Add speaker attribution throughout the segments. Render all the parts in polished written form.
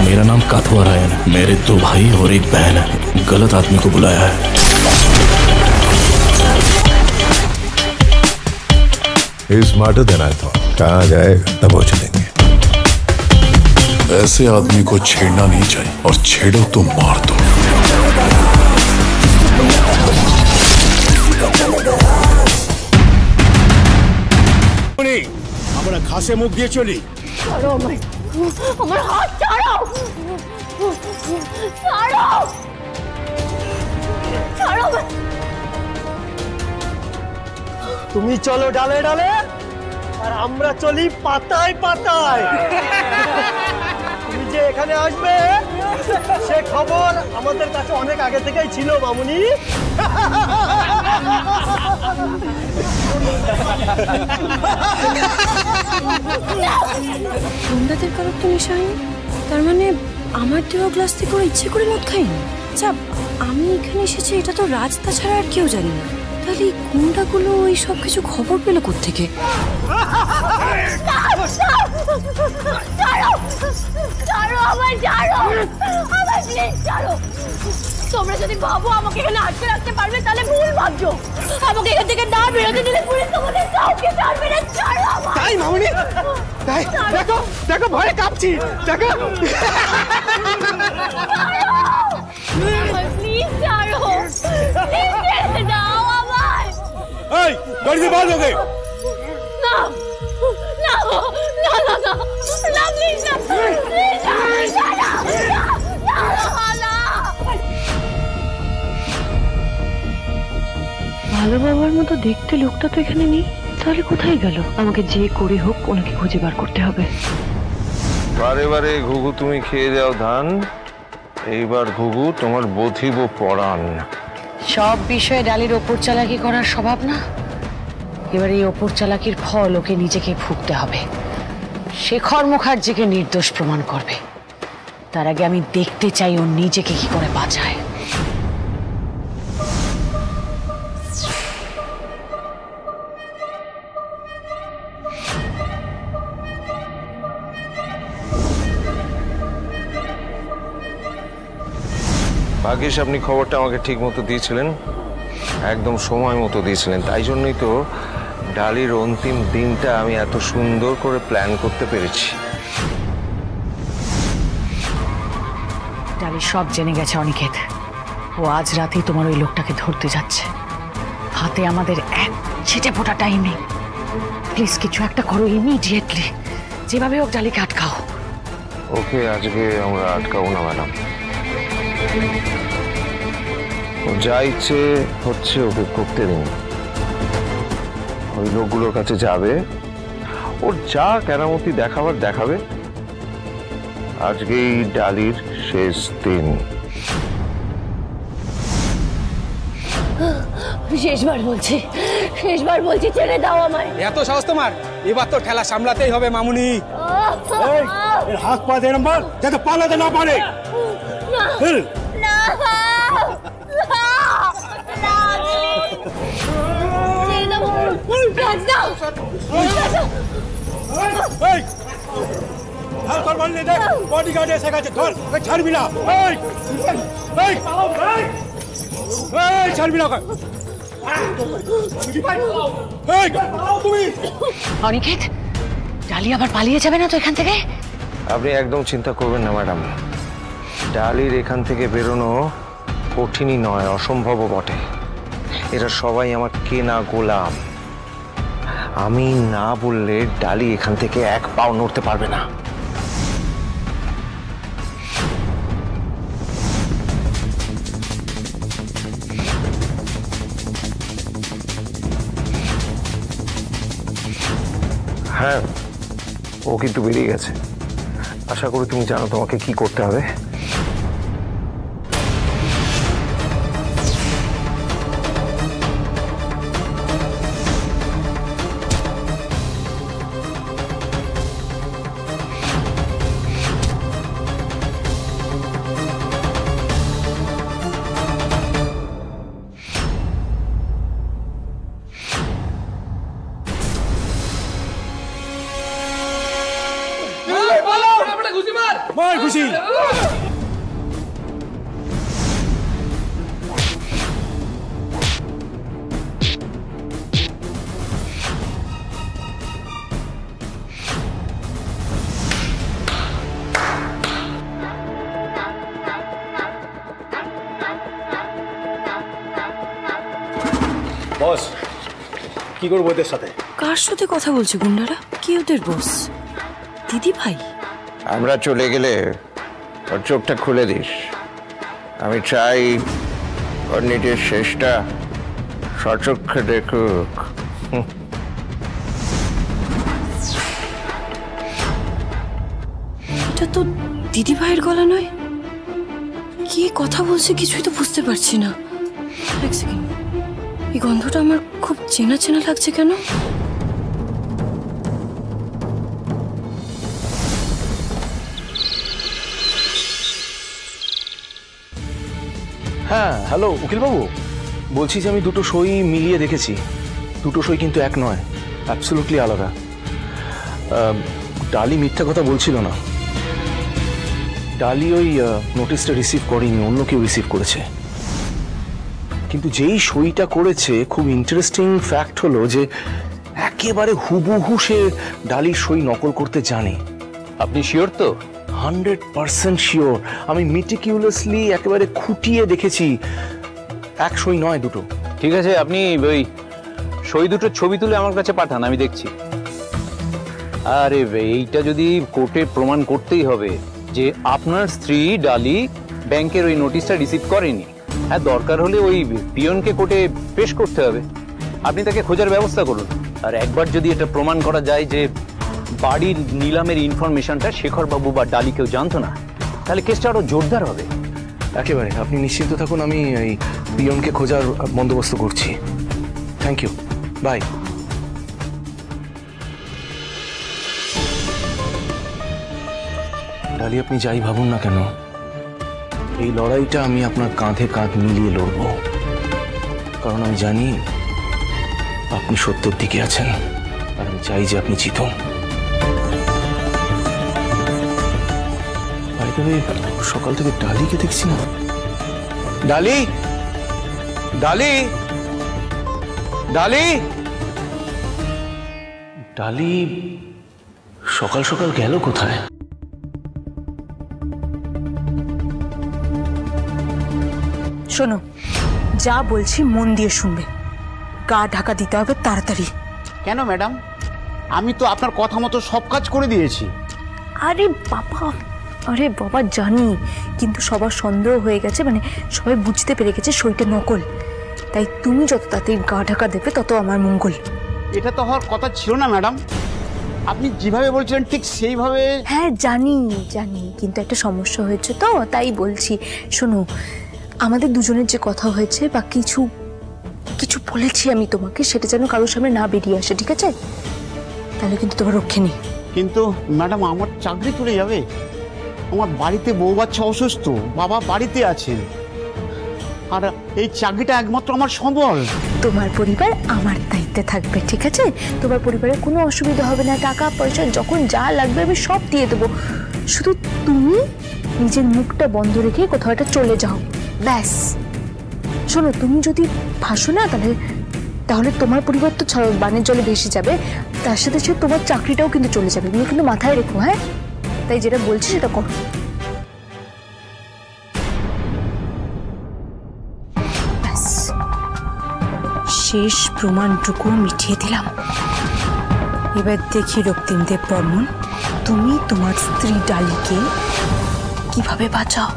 Speaker 1: मेरा नाम काथुआ रायन है। मेरे 2 भाई और 1 बहन है। गलत आदमी को बुलाया है।
Speaker 2: स्मार्टर देना था। कहाँ जाएगा तब वो चलेंगे।
Speaker 3: ऐसे आदमी को छेड़ना नहीं चाहिए, और छेड़ो तो मार दो।
Speaker 4: আমরা ঘাসে মুখ দিয়ে চলি।
Speaker 5: ছাড়ো আমার হাত ছাড়ো, ছাড়ো, ছাড়ো।
Speaker 6: তুমি চলো ডালে ডালে, আর আমরা চলি পাতায় পাতায়। তুমি যে এখানে আসবে সে খবর আমাদের কাছে অনেক আগে থেকেই ছিল মামুনি।
Speaker 5: তোমাদের কারোর তো নেশা হয়নি, তার মানে আমার দেওয়া গ্লাস থেকে ওরা ইচ্ছে করে মদ খাইনি। আচ্ছা, আমি এখানে এসেছি এটা তো রাস্তা ছাড়া আর কেউ জানি না, তাহলে এই গুন্ডাগুলো ওই সব কিছু খবর পেলো কোত্থেকে? তোমরা যদি ভাবো আমাকে এখানে আটকে রাখতে পারবে তাহলে ভুল ভাবছো। আমাকে এখান থেকে না বেরোতে দিলে পুলিশ তোমাদের কাউকে ছাড়বে না। ছাড়ো আমায়।
Speaker 6: তাই মামুনি, তাই দেখো দেখো ভয়ে কাঁপছি। দেখো
Speaker 5: প্লিজ ছাড়ো, প্লিজ ছেড়ে দাও আমায়।
Speaker 4: এই গাড়ি বাঁধ ওকে।
Speaker 5: না না না না না না, প্লিজ না, প্লিজ না, ভালো বাবার মতো দেখতে লোকটা তো এখানে নেই, তাহলে কোথায় গেল? আমাকে যে করে হোক ওনাকে খুঁজে বার করতে হবে।
Speaker 7: বারে বারে ঘুঘু তুমি খেয়ে যাও ধান, এইবার ঘুঘু তোমার বধিব পরাণ।
Speaker 8: সব বিষয়ে ডালির ওপর চালাকি করার স্বভাব না, এবার এই ওপর চালাকির ফল ওকে নিজেকে ভুগতে হবে। শেখর মুখার্জিকে নির্দোষ প্রমাণ করবে, তার আগে আমি দেখতে চাই ও নিজেকে কি করে বাঁচায়।
Speaker 7: ভাগ্যিস আপনি খবরটা আমাকে ঠিক মতো দিয়েছিলেন, একদম সময় মতো দিয়েছিলেন। তাই জন্যই তো ডালির অন্তিম দিনটা আমি এত সুন্দর করে প্ল্যান করতে পেরেছি।
Speaker 8: ডালি সব জেনে গেছে অনিকেত, ও আজ রাতেই তোমার ওই লোকটাকে ধরতে যাচ্ছে। হাতে আমাদের এক ছিটে ফোটা টাইম নেই, প্লিজ কিছু একটা করো ইমিডিয়েটলি, যেভাবে হোক ডালিকে আটকাও।
Speaker 7: ওকে আজকে আমরা আটকাবো না ম্যাডাম, ও যা ইচ্ছে হচ্ছে ওকে করতে দিন। ওই লোকগুলোর কাছে যাবে, ওর যা কেরামতি দেখাবার দেখাবে। আজকেই ডালির শেষ দিন।
Speaker 5: শেষবার বলছি, শেষবার বলছি, ছেড়ে দাও আমায়।
Speaker 4: এত সাহস তোমার? এবার তো ঠেলা সামলাতেই হবে মামুনি। এর হাত পা দিয়ে নাম্বার যাতে পালাতে না পারে। বডিগার্ড এসে গেছে, ধর, ছাড়বি না, ছাড়বি না।
Speaker 8: অনিকেত, ডালি আবার পালিয়ে যাবে না তো এখান থেকে?
Speaker 7: আপনি একদম চিন্তা করবেন না ম্যাডাম, ডালির এখান থেকে বেরোনো কঠিনই নয়, অসম্ভবও বটে। এরা সবাই আমার কেনা গোলাম, আমি না বললে ডালি এখান থেকে এক পাও নড়তে পারবে না। হ্যাঁ, ও কিন্তু বেরিয়ে গেছে। আশা করি তুমি জানো তোমাকে কি করতে হবে।
Speaker 4: মার খুশি।
Speaker 1: বস কি করবো ওদের সাথে?
Speaker 5: কার সাথে কথা বলছে গুন্ডারা? কি ওদের বস? দিদি ভাই?
Speaker 7: আমরা চলে গেলে ওর চোখটা খুলে দিস। আমি চাই ওর নিজের শেষটা সচক্ষে দেখুক।
Speaker 5: এটা তো দিদি ভাইয়ের গলা নয়। কি কথা বলছে কিছুই তো বুঝতে পারছি না। এক সেকেন্ড, এই গন্ধটা আমার খুব চেনা চেনা লাগছে কেন?
Speaker 1: হ্যাঁ হ্যালো উকিলবাবু, বলছি যে আমি দুটো সই মিলিয়ে দেখেছি। দুটো সই কিন্তু এক নয়, অ্যাবসলিউটলি আলাদা। ডালি মিথ্যা কথা বলছিল না। ডালি ওই নোটিশটা রিসিভ করেনি, অন্য কেউ রিসিভ করেছে। কিন্তু যেই সইটা করেছে, খুব ইন্টারেস্টিং ফ্যাক্ট হলো যে একেবারে হুবহু সে ডালির সই নকল করতে জানে।
Speaker 9: আপনি শিওর তো?
Speaker 1: 100% শিওর। আমি মিটিকিউলাসলি একেবারে খুঁটিয়ে দেখেছি। এক সই নয়, দুটো।
Speaker 9: ঠিক আছে, আপনি ওই সই দুটোর ছবি তুলে আমার কাছে পাঠান, আমি দেখছি। আরে এইটা যদি কোর্টে প্রমাণ করতেই হবে যে আপনার স্ত্রী ডালি ব্যাংকের ওই নোটিশটা রিসিভ করেনি, হ্যাঁ দরকার হলে ওই পিয়নকে কোর্টে পেশ করতে হবে। আপনি তাকে খোঁজার ব্যবস্থা করুন। আর একবার যদি এটা প্রমাণ করা যায় যে বাড়ির নিলামের ইনফরমেশনটা শেখর বাবু বা ডালি কেউ জানতো না, তাহলে কেসটা আরো জোরদার হবে।
Speaker 1: একেবারে আপনি নিশ্চিন্ত থাকুন, আমি এই পিয়নকে খোঁজার বন্দোবস্ত করছি। Thank you, bye. ডালি, আপনি যাই ভাবুন না কেন, এই লড়াইটা আমি আপনার কাঁধে কাঁধ মিলিয়ে লড়ব। কারণ আমি জানি আপনি সত্যের দিকে আছেন, আর আমি চাই যে আপনি জিতুন। সকাল থেকে ডালিকে দেখছি না। ডালি, ডালি, ডালি, ডালি সকাল সকাল গেল কোথায়?
Speaker 10: শোনো, যা বলছি মন দিয়ে শুনবে। গা ঢাকা দিতে হবে তাড়াতাড়ি।
Speaker 11: কেন ম্যাডাম? আমি তো আপনার কথা মতো সব কাজ করে দিয়েছি।
Speaker 10: আরে বাবা জানি, কিন্তু সবার সন্দেহ হয়ে গেছে, মানে সবাই বুঝতে পেরে গেছে সইটা নকল। তাই তুমি যত তাড়াতাড়ি গা ঢাকা দেবে তত আমার মঙ্গল।
Speaker 11: এটা তো হওয়ার কথা ছিল না ম্যাডাম। আপনি যেভাবে বলছিলেন ঠিক সেইভাবে।
Speaker 10: হ্যাঁ জানি, কিন্তু একটা সমস্যা হয়েছে তো তাই বলছি। শোনো, আমাদের দুজনের যে কথা হয়েছে বা কিছু বলেছি আমি তোমাকে, সেটা যেন কারোর সামনে না বেরিয়ে আসে, ঠিক আছে? তাহলে কিন্তু তোমার রক্ষে নেই।
Speaker 11: কিন্তু ম্যাডাম, আমার চাকরি চলে যাবে। আমার বাড়িতে বউ বাচ্চা অসুস্থ, বাবা বাড়িতে আছেন, আর এই চাকরিটা একমাত্র আমার সম্বল।
Speaker 10: তোমার পরিবার আমার দায়িত্বে থাকবে, ঠিক আছে? তোমার পরিবারের কোনো অসুবিধা হবে না। টাকা পয়সা যখন যা লাগবে আমি সব দিয়ে দেবো। শুধু তুমি নিজের মুখটা বন্ধ রেখে কোথাও একটা চলে যাও, ব্যাস। শোনো, তুমি যদি ফাঁসো না তাহলে তোমার পরিবার তো বানের জলে ভেসে যাবে, তার সাথে সাথে তোমার চাকরিটাও কিন্তু চলে যাবে। তুমি কিন্তু মাথায় রেখো, হ্যাঁ? তাই যেটা বলছি সেটা করো। ব্যাস, শেষ প্রমাণটুকু মিটিয়ে দিলাম। এবার দেখি রক্তিম দেব বর্মন, তুমি তোমার স্ত্রী ডালিকে কিভাবে বাঁচাও।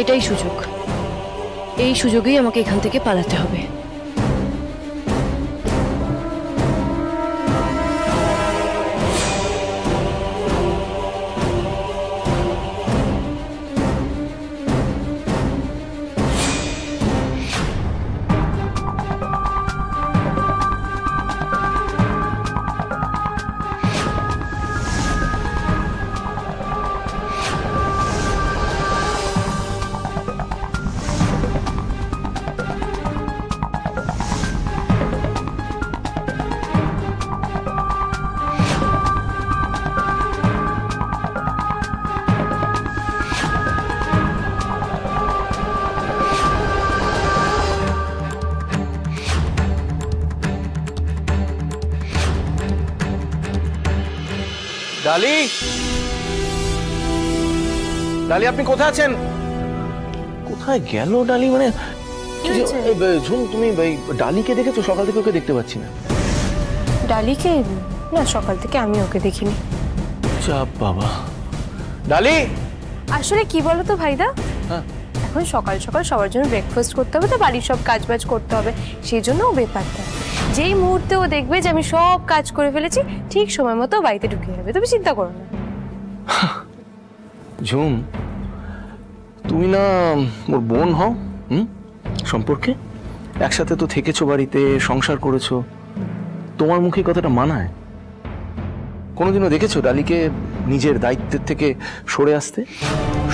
Speaker 5: এটাই সুযোগ। এই সুযোগেই আমাকে এখান থেকে পালাতে হবে।
Speaker 1: ডালি, ডালি আপনি কোথায় আছেন? কোথায় গেল ডালি? মানে ঝুম, তুমি ডালিকে দেখেছো? সকাল থেকে ওকে দেখতে পাচ্ছি না।
Speaker 5: ডালিকে? না, সকাল থেকে আমি ওকে দেখিনি।
Speaker 1: চাপ বাবা। ডালি,
Speaker 5: আসলে কি বলো তো ভাইদা, এখন সকাল সকাল সবার জন্য ব্রেকফাস্ট করতে হবে, তো বাড়ির সব কাজ বাজ করতে হবে, সেই জন্য ও ব্যাপারটা যেই মুহূর্তে ও দেখবে যে আমি সব কাজ করে ফেলেছি, ঠিক সময় মতো বাড়িতে ঢুকে যাবে। তুমি চিন্তা করো না।
Speaker 1: ঝুম, তুমি না ওর বোন হও? সম্পর্কে একসাথে তো থেকেছো, বাড়িতে সংসার করেছো, তোমার মুখে কথাটা মানায়? কোনোদিনও দেখেছো ডালিকে নিজের দায়িত্বের থেকে সরে আসতে?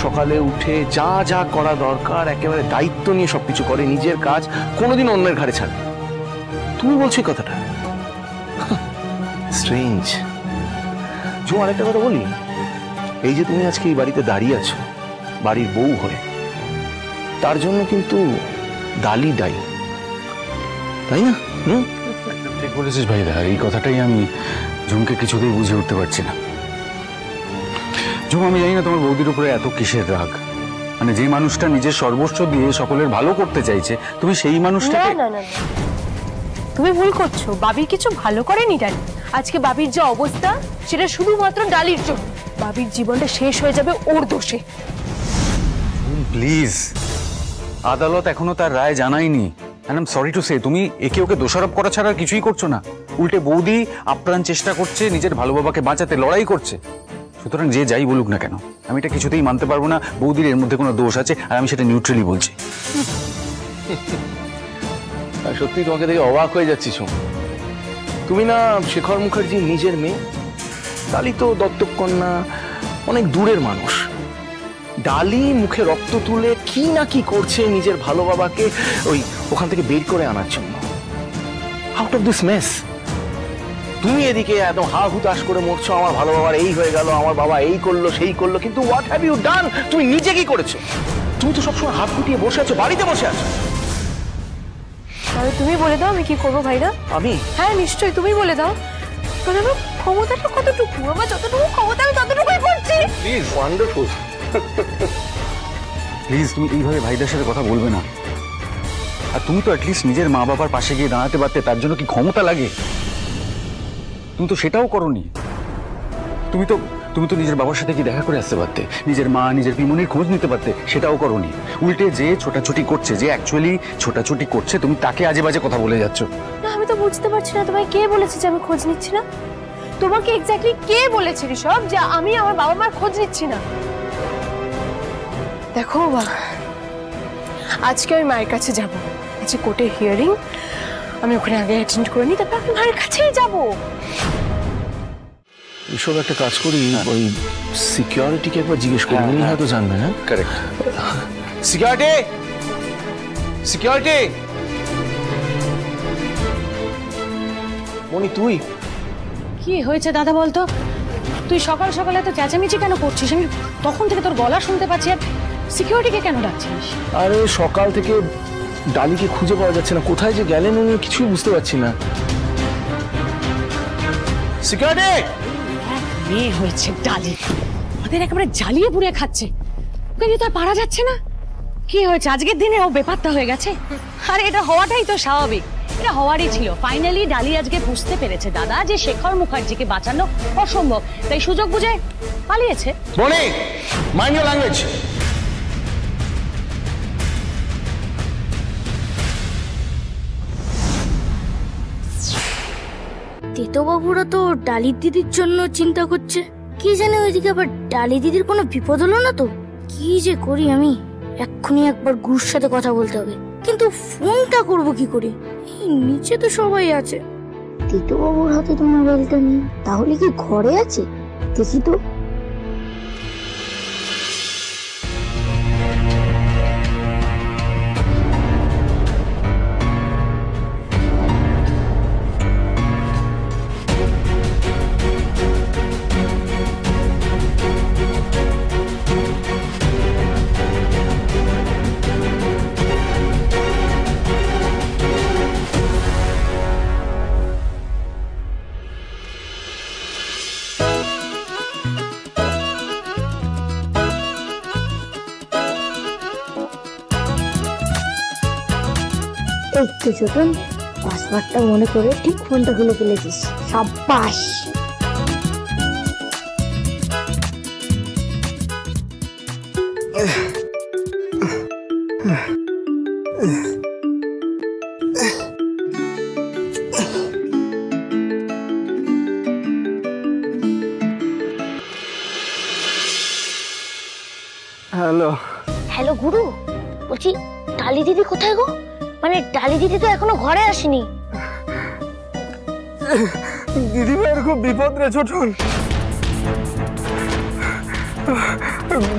Speaker 1: সকালে উঠে যা যা করা দরকার একেবারে দায়িত্ব নিয়ে সবকিছু করে, নিজের কাজ কোনোদিন অন্যের ঘাড়ে ছাড়ে। তুমি বলছো এই কথাটা? স্ট্রেঞ্জ। ঝুম, আরেকটা কথা বলি, এই যে তুমি আজকে এই বাড়িতে দাঁড়িয়ে আছো বাড়ির বউ হয়ে, তার জন্য কিন্তু ডালি দায়ী, তাই না?
Speaker 12: ঠিক বলেছিস ভাইদা, আর এই কথাটাই আমি ঝুমকে কিছুতেই বুঝে উঠতে পারছি না। ঝুম, আমি জানি না তোমার বৌদির উপরে এত কিসের রাগ। মানে যে মানুষটা নিজের সর্বস্ব দিয়ে সকলের ভালো করতে চাইছে, তুমি সেই মানুষটাকে...
Speaker 5: না না না, তুমি ভুল করছো। বাবির কিছু ভালো করেনি ডালি। আজকে বাবির যে অবস্থা, সেটা শুধুমাত্র ডালির জন্য। বাবির জীবনটা শেষ হয়ে যাবে ওর দোষে।
Speaker 12: প্লিজ, আদালত এখনো তার রায় জানায়নি। I am sorry to say, তুমি একে ওকে দোষারোপ করা ছাড়া কিছুই করছো না। উল্টে বৌদি আপ্রাণ চেষ্টা করছে, নিজের ভালো বাবাকে বাঁচাতে লড়াই করছে। সুতরাং যে যাই বলুক না কেন, আমি এটা কিছুতেই মানতে পারবো না বৌদির এর মধ্যে কোনো দোষ আছে, আর আমি সেটা নিউট্রালি বলছি।
Speaker 1: সত্যি তোমাকে দেখে অবাক হয়ে যাচ্ছি। তুমি না শেখর মুখার্জির নিজের মেয়ে, ডালি তো দত্তক কন্যা, অনেক দূরের মানুষ। ডালি মুখে রক্ত তুলে কি না কি করছে নিজের ভালো বাবাকে ওখান থেকে বের করে আনার জন্য, আউট অফ দিস মেস। তুমি এদিকে একদম হা হুতাশ করে মরছো, আমার ভালো বাবার এই হয়ে গেল, আমার বাবা এই করলো সেই করলো, কিন্তু হোয়াট হ্যাভ ইউ ডান? তুমি নিজে কি করেছো? তুমি তো সবসময় হাত গুটিয়ে বসে আছো, বাড়িতে বসে আছো।
Speaker 5: তাহলে তুমি বলে দাও আমি কি করবো ভাইরা?
Speaker 1: আমি?
Speaker 5: হ্যাঁ নিশ্চয়ই, তুমি বলে দাও। তোমার ক্ষমতাটা কতটুকু? আমার যতটুকু ক্ষমতা আমি ততটুকুই করছি।
Speaker 1: Please, wonderful.
Speaker 12: প্লিজ, তুমি এইভাবে ভাইদের সাথে কথা বলবে না। আর তুমি তো অ্যাটলিস্ট নিজের মা বাবার পাশে গিয়ে দাঁড়াতে পারতে, তার জন্য কি ক্ষমতা লাগে? তুমি তো সেটাও করোনি। তুমি তো নিজের বাবার সাথে কি দেখা করে আসতে পারতে, নিজের মা নিজের পিমনির খোঁজ নিতে পারতে, সেটাও করোনি। উল্টে যে ছোটাছুটি করছে, যে অ্যাকচুয়ালি ছোটাছুটি করছে, তুমি তাকে আজে বাজে কথা বলে যাচ্ছ।
Speaker 5: না, আমি তো বুঝতে পারছি না তোমায় কে বলেছে যে আমি খোঁজ নিচ্ছি না। তোমাকে এক্স্যাক্টলি কে বলেছে ঋষভ যে আমি আমার বাবা মার খোঁজ নিচ্ছি না? দেখো আজকে আমি মায়ের কাছে যাব, আজকে কোর্টের হিয়ারিং, আমি ওখানে আগে অ্যাটেন্ড করে নিই, তারপর আমি মায়ের কাছেই যাব।
Speaker 1: এসব একটা কাজ করি, ওই সিকিউরিটিকে একবার জিজ্ঞেস করি, উনি হয়তো জানবে। না
Speaker 12: কারেক্ট।
Speaker 1: Security, security. মনি, তুই
Speaker 8: কি হয়েছে দাদা বলতো? তুই সকাল সকালে এত চেঁচামেচি কেন করছিস? আমি তখন থেকে তোর গলা শুনতে পাচ্ছি, আর সিকিউরিটিকে কেন ডাকছিস?
Speaker 1: আরে সকাল থেকে ডালিকে খুঁজে পাওয়া যাচ্ছে না, কোথায় যে গেলেন উনি কিছুই বুঝতে পারছি না। সিকিউরিটি!
Speaker 8: মেয়ে হয়েছে ডালি, আমাদের একেবারে জ্বালিয়ে পুড়িয়ে খাচ্ছে। ওকে নিয়ে তো আর পারা যাচ্ছে না। কি হয়েছে আজকের দিনে ও বেপাত্তা হয়ে গেছে? আরে এটা হওয়াটাই তো স্বাভাবিক, এটা হওয়ারই ছিল। ফাইনালি ডালি আজকে বুঝতে পেরেছে দাদা যে শেখর মুখার্জিকে বাঁচানো অসম্ভব, তাই সুযোগ বুঝে পালিয়েছে।
Speaker 1: মনি, মাইন্ড ইওর ল্যাঙ্গুয়েজ।
Speaker 13: তেতোবাবুরা তো ডালির দিদির জন্য চিন্তা করছে, কি জানে ওইদিকে আবার ডালি দিদির কোনো বিপদ হলো না তো? কি যে করি আমি, এক্ষুনি একবার গুরুর সাথে কথা বলতে হবে, কিন্তু ফোনটা করব কি করে? এই নিচে তো সবাই আছে।
Speaker 14: তেতোবাবুর হাতে তো মোবাইলটা নেই, তাহলে কি ঘরে আছে? দেখি তো। এই তো ছোটন, পাসওয়ার্ডটা মনে করে ঠিক ফোনটা খুলে ফেলেছিস, সাব্বাস।
Speaker 1: হ্যালো
Speaker 13: হ্যালো গুরু, বলছি ডালি দিদি কোথায় গো? মানে ডালি দিদি তো এখনো ঘরে আসেনি।
Speaker 1: দিদিভাইয়ের খুব বিপদ রে ছোটন।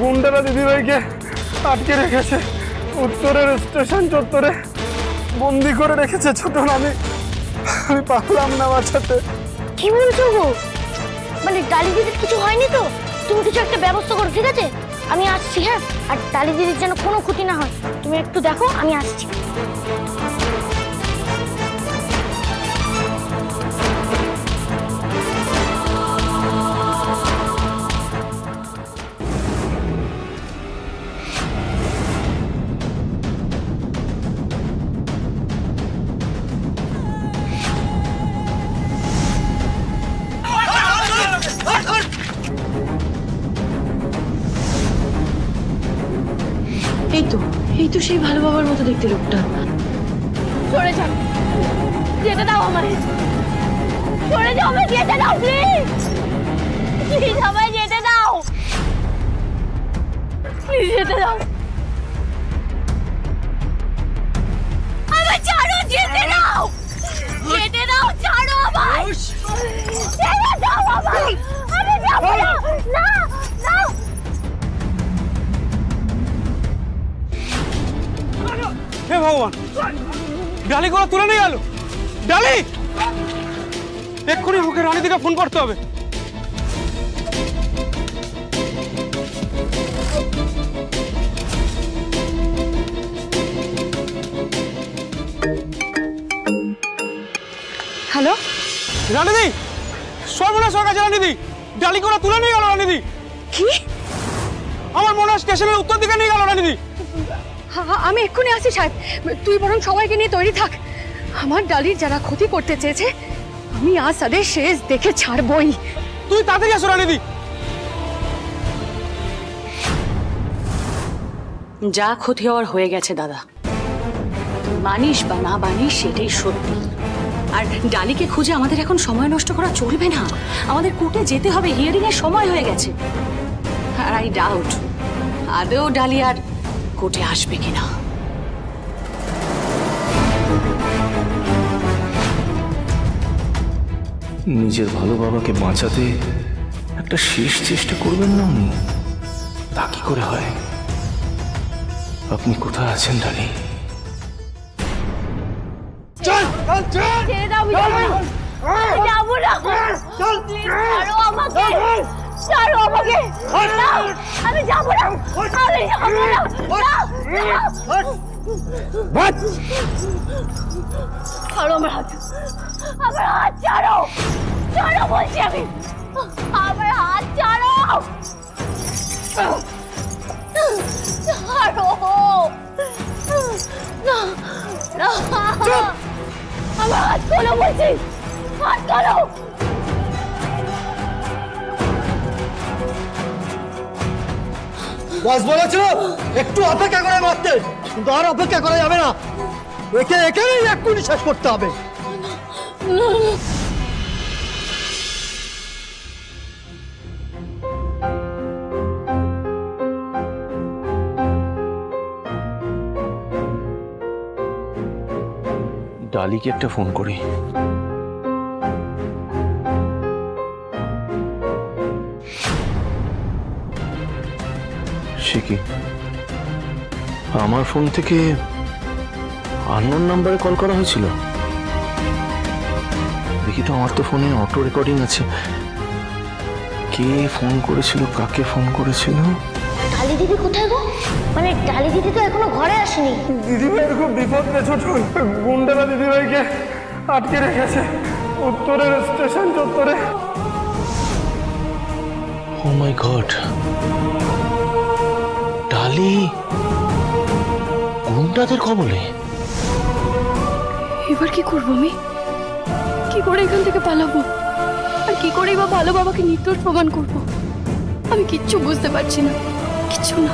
Speaker 1: গুন্ডারা দিদিভাইকে আটকে রেখেছে, উত্তরের স্টেশন চত্বরে বন্দি করে রেখেছে ছোটন। আমি পারলাম না বাঁচাতে।
Speaker 13: কি বলছো গো? মানে ডালি দিদির কিছু হয়নি তো? তুমি কিছু একটা ব্যবস্থা করো, ঠিক আছে? আমি আসছি, হ্যাঁ? আর ডালি দিদির যেন কোনো ক্ষতি না হয়, তুমি একটু দেখো, আমি আসছি।
Speaker 5: এই তো সেই ভালো বাবার মতো দেখতে লোকটা।
Speaker 13: সরে যাও, যেতে দাও আমায়, সরে যাও, আমায় যেতে দাও প্লিজ, প্লিজ আমায় যেতে দাও, প্লিজ যেতে দাও, আমায় ছাড়ো, যেতে দাও, যেতে দাও, ছাড়ো আমায়, ছেড়ে দাও আমায়, আমি যাবো না, না না।
Speaker 4: হে ভগবান, ডালি গলা তুলে নিয়ে গেল। ডালি, এক্ষুনি ওকে রানীদিকে ফোন করতে হবে।
Speaker 5: হ্যালো
Speaker 4: রানীদি, সর্বনাশ হয়ে গেছে রানীদি, ডালি গলা তুলে নিয়ে গেল রানীদি।
Speaker 5: কি?
Speaker 4: আমার মনে হয় স্টেশনের উত্তর দিকে নিয়ে গেল রানীদি।
Speaker 5: আমি এক্ষুনি আসি সাহেব, তুই বরং সবাইকে নিয়ে তৈরি থাক। আমার ডালির যারা ক্ষতি করতে চেয়েছে, আমি আজ তাদের শেষ দেখে ছাড়বই।
Speaker 4: তুই তাড়াতাড়ি আসো রানীদি।
Speaker 8: যা ক্ষতি হওয়ার হয়ে গেছে দাদা, মানিস বা না মানিস সেটাই সত্যি। আর ডালিকে খুঁজে আমাদের এখন সময় নষ্ট করা চলবে না, আমাদের কোর্টে যেতে হবে, হিয়ারিং এর সময় হয়ে গেছে। আর আই ডাউট আদৌ ডালি আর কোর্টে আসবে কিনা।
Speaker 1: নিজের ভালো বাবাকে বাঁচাতে একটা শেষ চেষ্টা করবেন না উনি? তা কি করে হয়? আপনি কোথায় আছেন ডালি?
Speaker 13: চল চল চল, ছেড়ে দাও, যাবো না, প্লিজ ছাড়ো আমাকে, ছাড়ো আমাকে, আমি যাবো না, আমি যাবো না, ছাড়ো আমার হাত, আমার হাত ছাড়ো, ছাড়ো বলছি আমি, আমার হাত ছাড়ো, ছাড়ো না, না, আমার হাত খোলো বলছি, হাত খোলো।
Speaker 6: বস বলেছিল একটু অপেক্ষা করে মারতে, কিন্তু আর অপেক্ষা করা যাবে না, একে এখানেই এক্ষুনি শেষ করতে হবে।
Speaker 1: ডালিকে একটা ফোন করি। সে কি আমার ফোন থেকে আননোন নাম্বারে কল করা হয়েছিল? দেখি তো, আমার তো ফোনে অটো রেকর্ডিং আছে। কে ফোন করেছিল, কাকে ফোন করেছিল?
Speaker 14: ডালি দিদি কোথায় গো? মানে ডালি দিদি তো এখনো ঘরে আসেনি।
Speaker 6: দিদিভাইয়ের খুব বিপদ রে ছোট, গুন্ডারা দিদিভাইকে আটকে রেখেছে উত্তরের স্টেশন চত্বরে।
Speaker 1: ও মাই গড, ডালি গুন্ডাদের কবলে।
Speaker 5: এবার কি করবো আমি? কি করে এখান থেকে পালাবো? আর কি করেই বা ভালো বাবাকে নির্দোষ প্রমাণ করবো? আমি কিচ্ছু বুঝতে পারছি না, কিচ্ছু না।